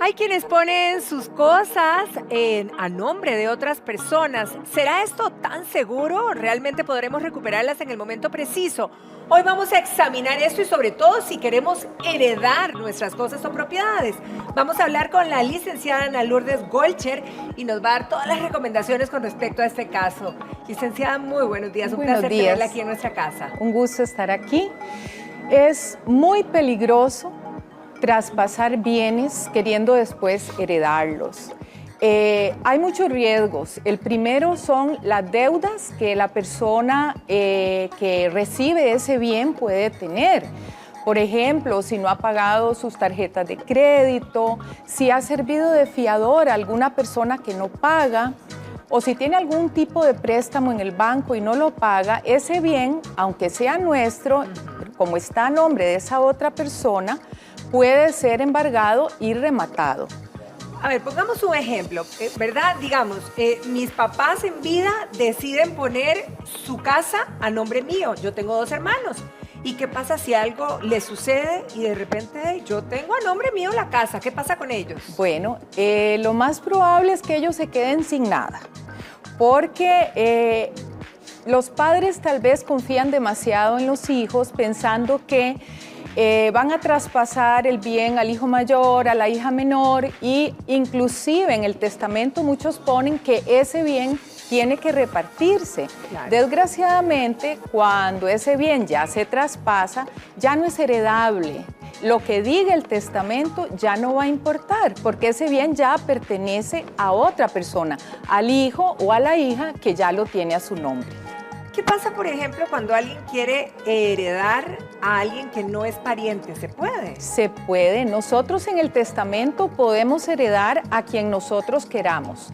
Hay quienes ponen sus cosas a nombre de otras personas. ¿Será esto tan seguro? ¿Realmente podremos recuperarlas en el momento preciso? Hoy vamos a examinar esto y sobre todo si queremos heredar nuestras cosas o propiedades. Vamos a hablar con la licenciada Ana Lourdes Golcher y nos va a dar todas las recomendaciones con respecto a este caso. Licenciada, muy buenos días. Un placer tenerla aquí en nuestra casa. Un gusto estar aquí. Es muy peligroso traspasar bienes queriendo después heredarlos. Hay muchos riesgos. El primero son las deudas que la persona que recibe ese bien puede tener. Por ejemplo, si no ha pagado sus tarjetas de crédito, si ha servido de fiador a alguna persona que no paga, o si tiene algún tipo de préstamo en el banco y no lo paga, ese bien, aunque sea nuestro, como está a nombre de esa otra persona, puede ser embargado y rematado. A ver, pongamos un ejemplo, ¿verdad? Digamos, mis papás en vida deciden poner su casa a nombre mío. Yo tengo 2 hermanos. ¿Y qué pasa si algo les sucede y de repente yo tengo a nombre mío la casa? ¿Qué pasa con ellos? Bueno, lo más probable es que ellos se queden sin nada, porque los padres tal vez confían demasiado en los hijos pensando que van a traspasar el bien al hijo mayor, a la hija menor, y inclusive en el testamento muchos ponen que ese bien tiene que repartirse. Claro. Desgraciadamente, cuando ese bien ya se traspasa, ya no es heredable. Lo que diga el testamento ya no va a importar, porque ese bien ya pertenece a otra persona, al hijo o a la hija que ya lo tiene a su nombre. ¿Qué pasa, por ejemplo, cuando alguien quiere heredar a alguien que no es pariente? ¿Se puede? Se puede. Nosotros en el testamento podemos heredar a quien nosotros queramos.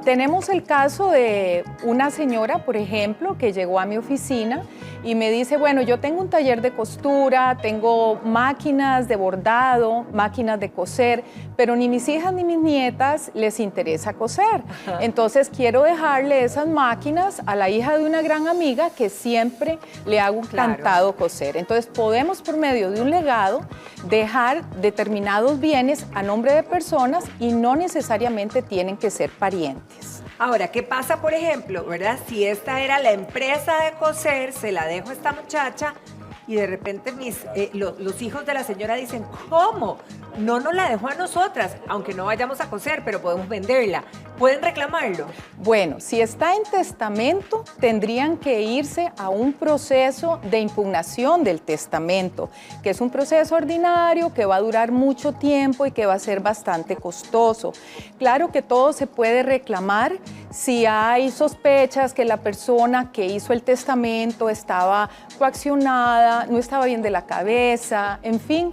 Tenemos el caso de una señora, por ejemplo, que llegó a mi oficina y me dice, bueno, yo tengo un taller de costura, tengo máquinas de bordado, máquinas de coser, pero ni mis hijas ni mis nietas les interesa coser. Ajá. Entonces quiero dejarle esas máquinas a la hija de una gran amiga que siempre le ha encantado coser. Entonces podemos, por medio de un legado, dejar determinados bienes a nombre de personas y no necesariamente tienen que ser parientes. Ahora, ¿qué pasa, por ejemplo, verdad? Si esta era la empresa de coser, se la dejo a esta muchacha y de repente los hijos de la señora dicen, ¿cómo? No nos la dejó a nosotras, aunque no vayamos a coser, pero podemos venderla. ¿Pueden reclamarlo? Bueno, si está en testamento, tendrían que irse a un proceso de impugnación del testamento, que es un proceso ordinario que va a durar mucho tiempo y que va a ser bastante costoso. Claro que todo se puede reclamar si hay sospechas que la persona que hizo el testamento estaba coaccionada, no estaba bien de la cabeza, en fin.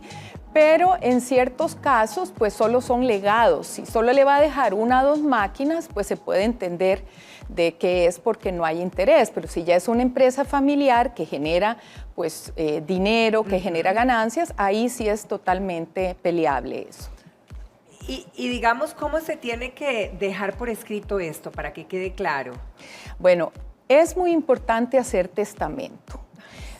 Pero en ciertos casos, pues solo son legados. Si solo le va a dejar 1 o 2 máquinas, pues se puede entender de que es porque no hay interés. Pero si ya es una empresa familiar que genera pues, dinero, que genera ganancias, ahí sí es totalmente peleable eso. Y digamos, ¿cómo se tiene que dejar por escrito esto para que quede claro? Bueno, es muy importante hacer testamento.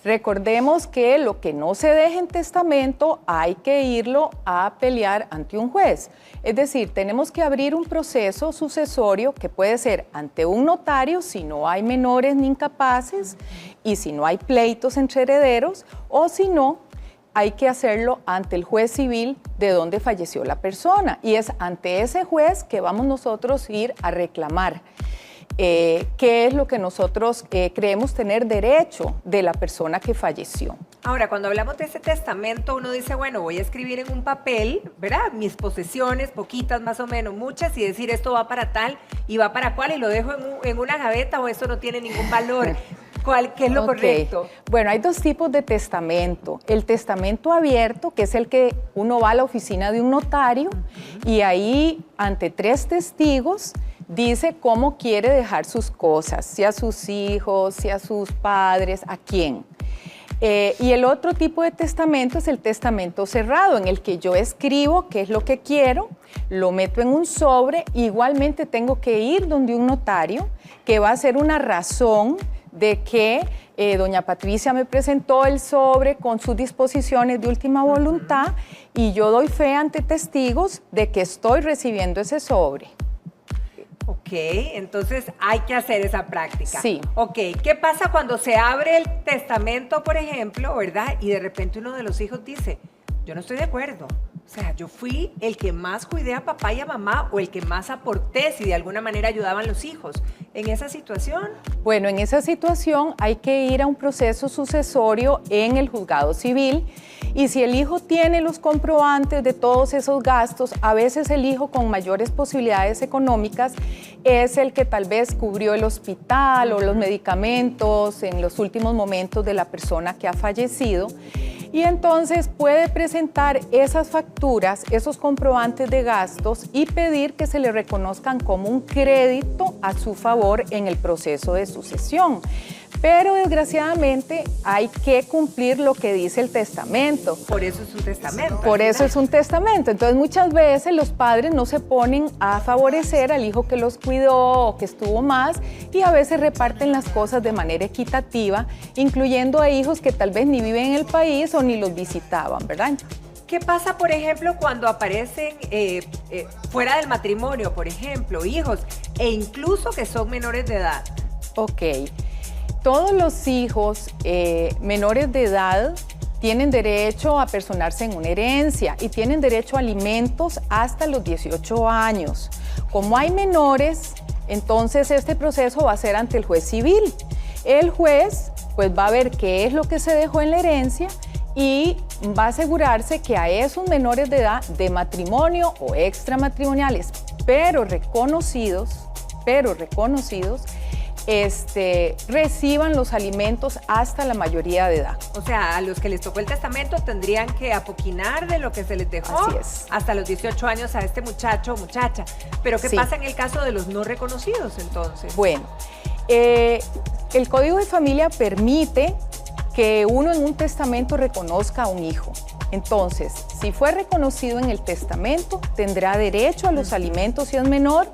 Recordemos que lo que no se deje en testamento hay que irlo a pelear ante un juez. Es decir, tenemos que abrir un proceso sucesorio que puede ser ante un notario si no hay menores ni incapaces y si no hay pleitos entre herederos, o si no, hay que hacerlo ante el juez civil de donde falleció la persona. Y es ante ese juez que vamos nosotros a ir a reclamar. ¿Qué es lo que nosotros creemos tener derecho de la persona que falleció? Ahora, cuando hablamos de ese testamento, uno dice, bueno, voy a escribir en un papel, ¿verdad? Mis posesiones, poquitas más o menos, muchas, y decir esto va para tal y va para cual, y lo dejo en una gaveta o esto no tiene ningún valor. ¿Qué es lo correcto? Bueno, hay 2 tipos de testamento. El testamento abierto, que es el que uno va a la oficina de un notario y ahí, ante 3 testigos, dice cómo quiere dejar sus cosas, si a sus hijos, si a sus padres, a quién. Y el otro tipo de testamento es el testamento cerrado, en el que yo escribo qué es lo que quiero, lo meto en un sobre, igualmente tengo que ir donde un notario que va a hacer una razón de que doña Patricia me presentó el sobre con sus disposiciones de última voluntad y yo doy fe ante testigos de que estoy recibiendo ese sobre. Ok, entonces hay que hacer esa práctica. Sí. Ok, ¿qué pasa cuando se abre el testamento, por ejemplo, verdad? Y de repente uno de los hijos dice, yo no estoy de acuerdo. O sea, yo fui el que más cuidé a papá y a mamá o el que más aporté si de alguna manera ayudaban los hijos. ¿En esa situación? Bueno, en esa situación hay que ir a un proceso sucesorio en el juzgado civil y si el hijo tiene los comprobantes de todos esos gastos, a veces el hijo con mayores posibilidades económicas es el que tal vez cubrió el hospital o los medicamentos en los últimos momentos de la persona que ha fallecido. Y entonces puede presentar esas facturas, esos comprobantes de gastos y pedir que se le reconozcan como un crédito a su favor en el proceso de sucesión. Pero desgraciadamente hay que cumplir lo que dice el testamento. Por eso es un testamento. Por eso es un testamento. Entonces muchas veces los padres no se ponen a favorecer al hijo que los cuidó o que estuvo más y a veces reparten las cosas de manera equitativa, incluyendo a hijos que tal vez ni viven en el país o ni los visitaban, ¿verdad? ¿Qué pasa, por ejemplo, cuando aparecen fuera del matrimonio, por ejemplo, hijos e incluso que son menores de edad? Ok. Todos los hijos menores de edad tienen derecho a personarse en una herencia y tienen derecho a alimentos hasta los 18 años. Como hay menores, entonces este proceso va a ser ante el juez civil. El juez pues va a ver qué es lo que se dejó en la herencia y va a asegurarse que a esos menores de edad de matrimonio o extramatrimoniales, pero reconocidos, reciban los alimentos hasta la mayoría de edad. O sea, a los que les tocó el testamento tendrían que apoquinar de lo que se les dejó. Así es. Hasta los 18 años a este muchacho o muchacha. Pero ¿qué pasa en el caso de los no reconocidos entonces? Bueno, el Código de Familia permite que uno en un testamento reconozca a un hijo. Entonces, si fue reconocido en el testamento, tendrá derecho a los alimentos si es menor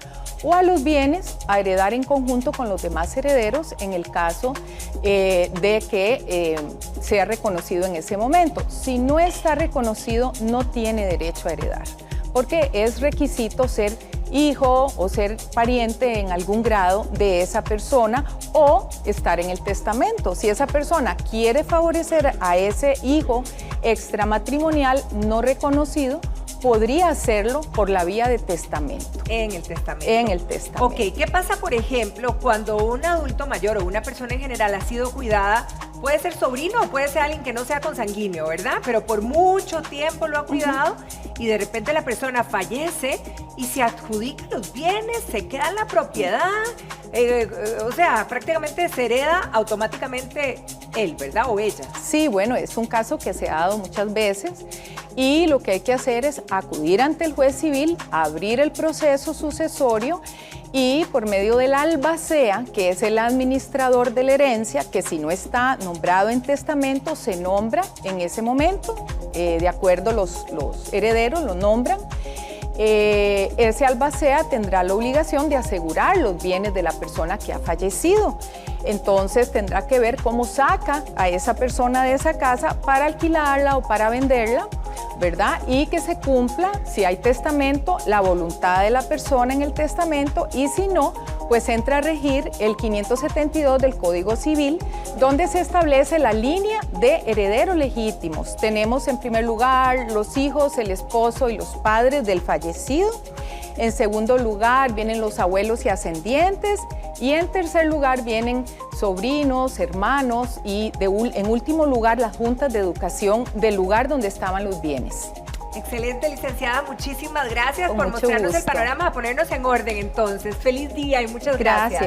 o a los bienes a heredar en conjunto con los demás herederos en el caso de que sea reconocido en ese momento. Si no está reconocido, no tiene derecho a heredar, porque es requisito ser hijo o ser pariente en algún grado de esa persona o estar en el testamento. Si esa persona quiere favorecer a ese hijo extramatrimonial no reconocido, podría hacerlo por la vía de testamento. En el testamento. En el testamento. Ok, ¿qué pasa, por ejemplo, cuando un adulto mayor o una persona en general ha sido cuidada? Puede ser sobrino o puede ser alguien que no sea consanguíneo, ¿verdad? Pero por mucho tiempo lo ha cuidado y de repente la persona fallece y se adjudica los bienes, se queda en la propiedad, o sea, prácticamente se hereda automáticamente él, ¿verdad? O ella. Sí, bueno, es un caso que se ha dado muchas veces y lo que hay que hacer es acudir ante el juez civil, abrir el proceso sucesorio y por medio del albacea, que es el administrador de la herencia, que si no está nombrado en testamento, se nombra en ese momento, de acuerdo los herederos lo nombran. Ese albacea tendrá la obligación de asegurar los bienes de la persona que ha fallecido. Entonces tendrá que ver cómo saca a esa persona de esa casa para alquilarla o para venderla, ¿verdad? Y que se cumpla, si hay testamento, la voluntad de la persona en el testamento y si no, pues entra a regir el 572 del Código Civil, donde se establece la línea de herederos legítimos. Tenemos en primer lugar los hijos, el esposo y los padres del fallecido. En segundo lugar vienen los abuelos y ascendientes. Y en tercer lugar vienen sobrinos, hermanos y en último lugar las juntas de educación del lugar donde estaban los bienes. Excelente, licenciada. Muchísimas gracias Con por mucho mostrarnos gusto. el panorama, a ponernos en orden entonces. Feliz día y muchas gracias.